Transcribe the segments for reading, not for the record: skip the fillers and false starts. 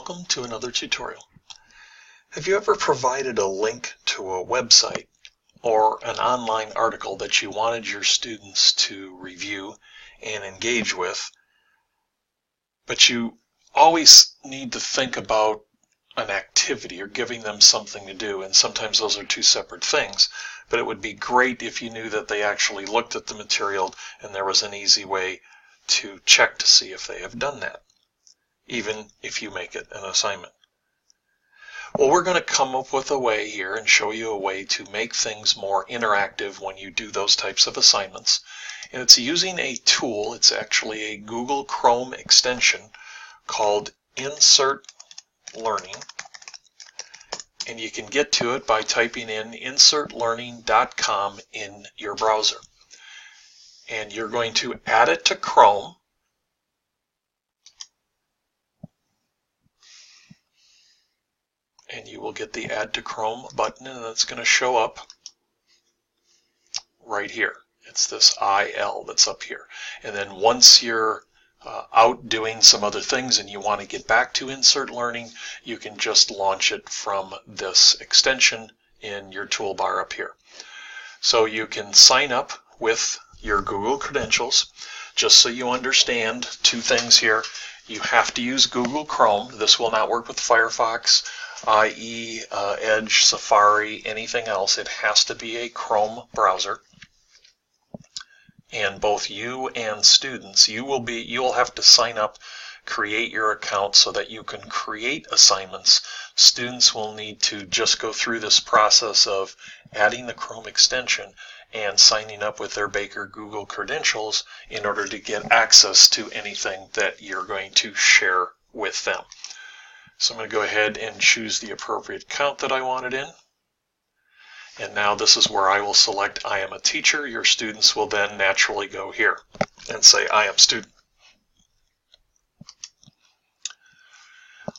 Welcome to another tutorial. Have you ever provided a link to a website or an online article that you wanted your students to review and engage with, but you always need to think about an activity or giving them something to do, and sometimes those are two separate things, but it would be great if you knew that they actually looked at the material and there was an easy way to check to see if they have done that, even if you make it an assignment. Well, we're going to come up with a way here and show you a way to make things more interactive when you do those types of assignments. And it's using a tool. It's actually a Google Chrome extension called Insert Learning. And you can get to it by typing in insertlearning.com in your browser. And you're going to add it to Chrome. And you will get the Add to Chrome button, and it's going to show up right here. It's this IL that's up here. And then once you're out doing some other things and you want to get back to Insert Learning, you can just launch it from this extension in your toolbar up here. So you can sign up with your Google credentials. Just so you understand two things here. You have to use Google Chrome. This will not work with Firefox, IE, Edge, Safari, anything else. It has to be a Chrome browser. And both you and students, you'll have to sign up, create your account so that you can create assignments. Students will need to just go through this process of adding the Chrome extension and signing up with their Baker Google credentials in order to get access to anything that you're going to share with them. So I'm going to go ahead and choose the appropriate account that I wanted in. And now this is where I will select I am a teacher. Your students will then naturally go here and say I am student.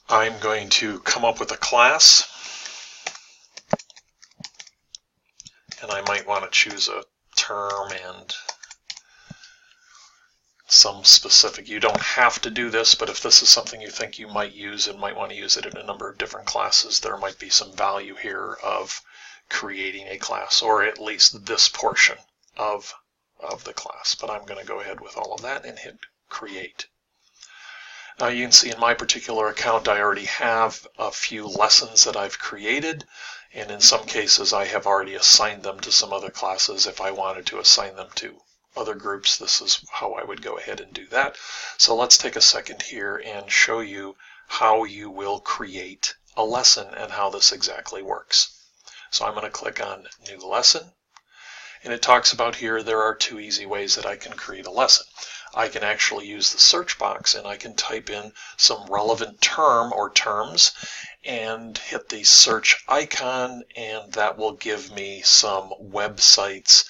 I'm going to come up with a class. And I might want to choose a term and some specific. You don't have to do this, but if this is something you think you might use and might want to use it in a number of different classes, there might be some value here of creating a class, or at least this portion of the class. But I'm going to go ahead with all of that and hit create. Now you can see in my particular account I already have a few lessons that I've created, and in some cases I have already assigned them to some other classes. If I wanted to assign them to other groups, this is how I would go ahead and do that. So let's take a second here and show you how you will create a lesson and how this exactly works. So I'm going to click on New Lesson, and it talks about here there are two easy ways that I can create a lesson. I can actually use the search box and I can type in some relevant term or terms and hit the search icon, and that will give me some websites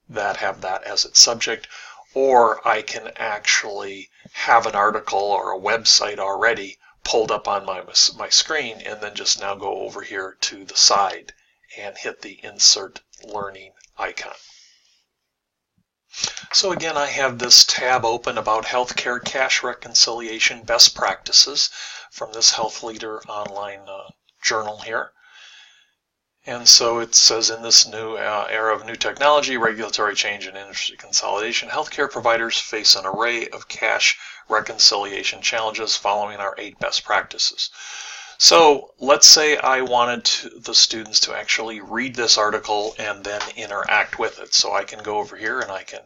that have that as its subject. Or I can actually have an article or a website already pulled up on my screen, and then just now go over here to the side and hit the Insert Learning icon. So again, I have this tab open about healthcare cash reconciliation best practices from this Health Leader online journal here. And so it says, in this new era of new technology, regulatory change, and industry consolidation, healthcare providers face an array of cash reconciliation challenges following our 8 best practices. So let's say I wanted the students to actually read this article and then interact with it. So I can go over here and I can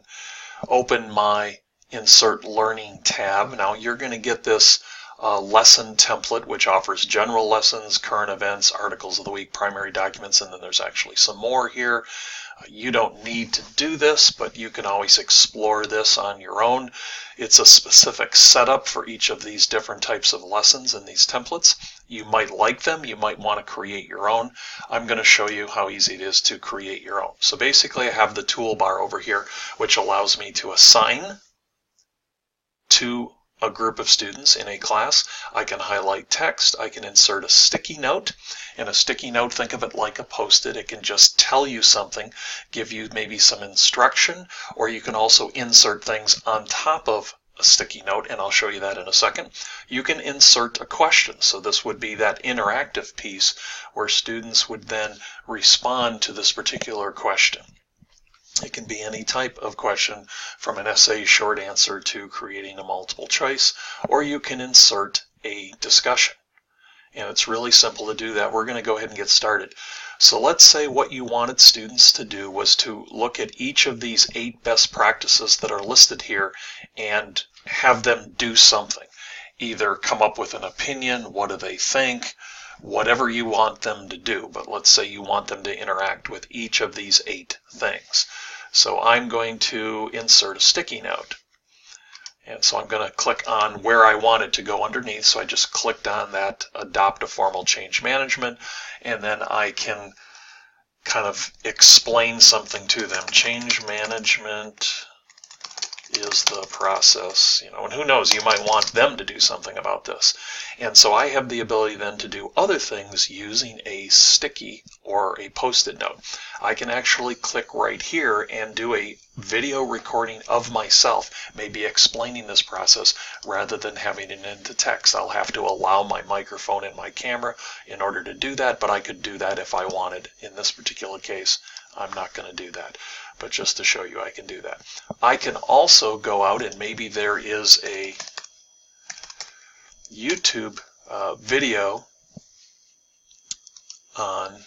open my Insert Learning tab. Now you're going to get this lesson template, which offers general lessons, current events, articles of the week, primary documents, and then there's actually some more here. You don't need to do this, but you can always explore this on your own. It's a specific setup for each of these different types of lessons in these templates. You might like them. You might want to create your own. I'm going to show you how easy it is to create your own. So basically I have the toolbar over here, which allows me to assign to a group of students in a class. I can highlight text, I can insert a sticky note, and a sticky note, think of it like a post-it. It can just tell you something, give you maybe some instruction, or you can also insert things on top of a sticky note, and I'll show you that in a second. You can insert a question. So this would be that interactive piece where students would then respond to this particular question. It can be any type of question, from an essay short answer to creating a multiple choice, or you can insert a discussion. And it's really simple to do that. We're going to go ahead and get started. So let's say what you wanted students to do was to look at each of these 8 best practices that are listed here and have them do something. Either come up with an opinion, what do they think, whatever you want them to do. But let's say you want them to interact with each of these 8 things. So I'm going to insert a sticky note. And so I'm going to click on where I want it to go underneath. So I just clicked on that Adopt a Formal Change Management, and then I can kind of explain something to them. Change management is the process, and who knows, you might want them to do something about this. And so I have the ability then to do other things using a sticky or a post-it note. I can actually click right here and do a video recording of myself, maybe explaining this process rather than having it into text. I'll have to allow my microphone and my camera in order to do that, but I could do that if I wanted. In this particular case, I'm not going to do that, but just to show you I can do that. I can also go out, and maybe there is a YouTube video on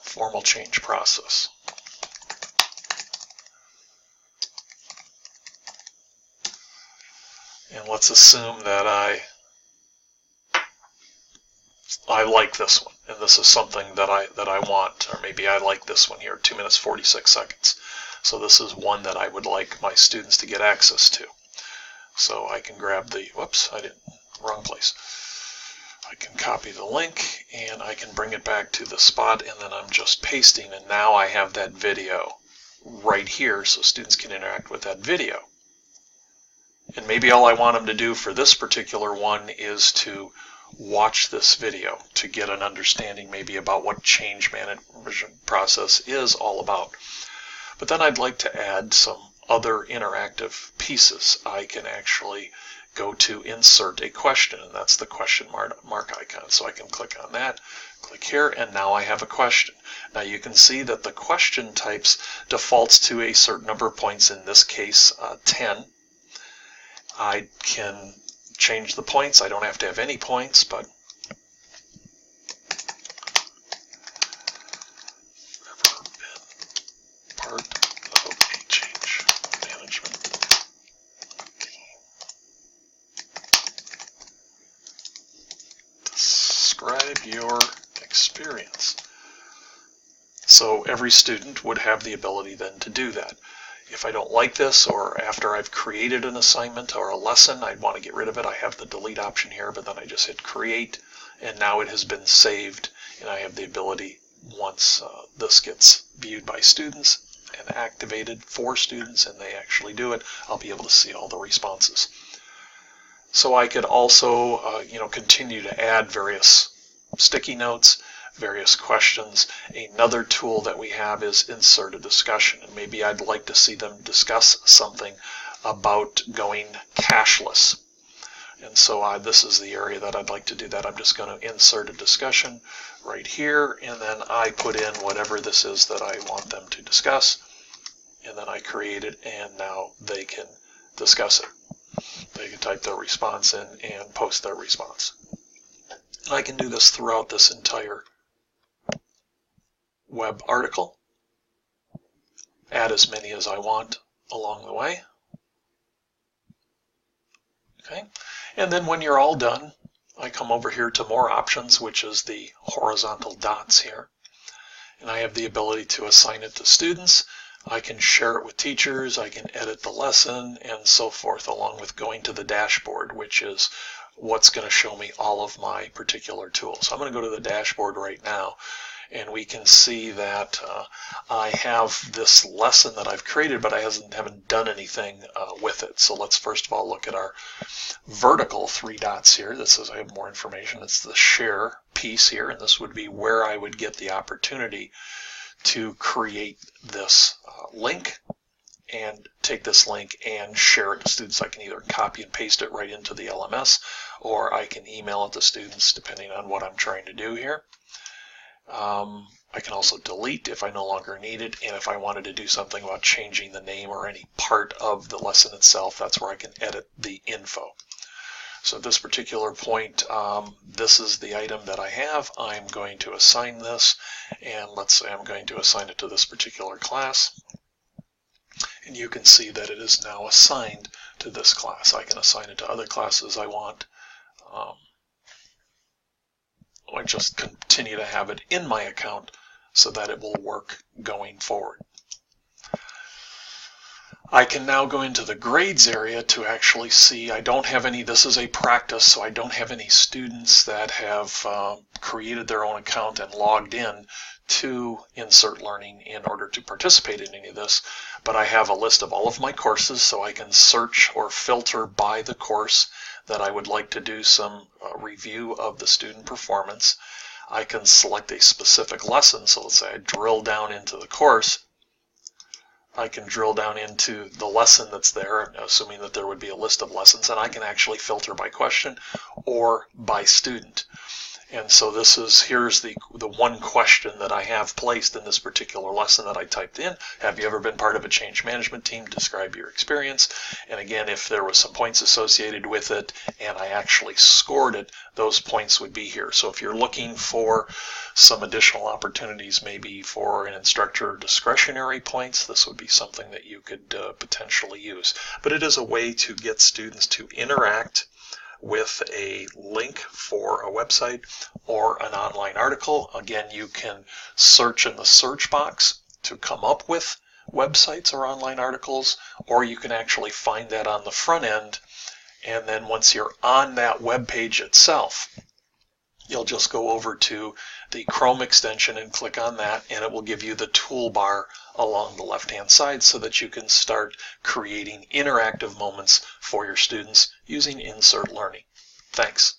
formal change process. And let's assume that I like this one, and this is something that I want, or maybe I like this one here, 2 minutes 46 seconds. So this is one that I would like my students to get access to. So I can grab the, whoops, wrong place. I can copy the link and I can bring it back to the spot, and then I'm just pasting, and now I have that video right here so students can interact with that video. And maybe all I want them to do for this particular one is to watch this video to get an understanding maybe about what change management process is all about. But then I'd like to add some other interactive pieces. I can actually go to insert a question, and that's the question mark icon. So I can click on that, click here, and now I have a question. Now you can see that the question types defaults to a certain number of points, in this case 10. I can change the points. I don't have to have any points, but ever been part of a change management team? Describe your experience. So every student would have the ability then to do that. If I don't like this, or after I've created an assignment or a lesson, I'd want to get rid of it, I have the delete option here, but then I just hit create, and now it has been saved, and I have the ability, once this gets viewed by students and activated for students and they actually do it, I'll be able to see all the responses. So I could also continue to add various sticky notes, various questions. Another tool that we have is insert a discussion, and maybe I'd like to see them discuss something about going cashless. And so this is the area that I'd like to do that. I'm just going to insert a discussion right here, and then I put in whatever this is that I want them to discuss, and then I create it, and now they can discuss it. They can type their response in and post their response. And I can do this throughout this entire web article, add as many as I want along the way. Okay, and then when you're all done, I come over here to more options, which is the horizontal dots here, and I have the ability to assign it to students. I can share it with teachers, I can edit the lesson, and so forth, along with going to the dashboard, which is what's going to show me all of my particular tools. So I'm going to go to the dashboard right now, and we can see that I have this lesson that I've created, but I haven't done anything with it. So let's first of all look at our vertical 3 dots here. This says I have more information. It's the share piece here, and this would be where I would get the opportunity to create this link and take this link and share it to students. I can either copy and paste it right into the LMS, or I can email it to students depending on what I'm trying to do here. I can also delete if I no longer need it, and if I wanted to do something about changing the name or any part of the lesson itself, that's where I can edit the info. So at this particular point, this is the item that I have. I'm going to assign this, and let's say I'm going to assign it to this particular class. And you can see that it is now assigned to this class. I can assign it to other classes I want. I just continue to have it in my account so that it will work going forward. I can now go into the grades area to actually see, I don't have any, this is a practice, so I don't have any students that have created their own account and logged in to Insert Learning in order to participate in any of this, but I have a list of all of my courses, so I can search or filter by the course that I would like to do some review of the student performance. I can select a specific lesson, so let's say I drill down into the course. I can drill down into the lesson that's there, assuming that there would be a list of lessons, and I can actually filter by question or by student. And so this is, here's the one question that I have placed in this particular lesson that I typed in. Have you ever been part of a change management team? Describe your experience. And again, if there was some points associated with it and I actually scored it, those points would be here. So if you're looking for some additional opportunities, maybe for an instructor discretionary points, this would be something that you could potentially use. But it is a way to get students to interact with a link for a website or an online article. Again, you can search in the search box to come up with websites or online articles, or you can actually find that on the front end, and then once you're on that web page itself, you'll just go over to the Chrome extension and click on that, and it will give you the toolbar along the left-hand side so that you can start creating interactive moments for your students using Insert Learning. Thanks.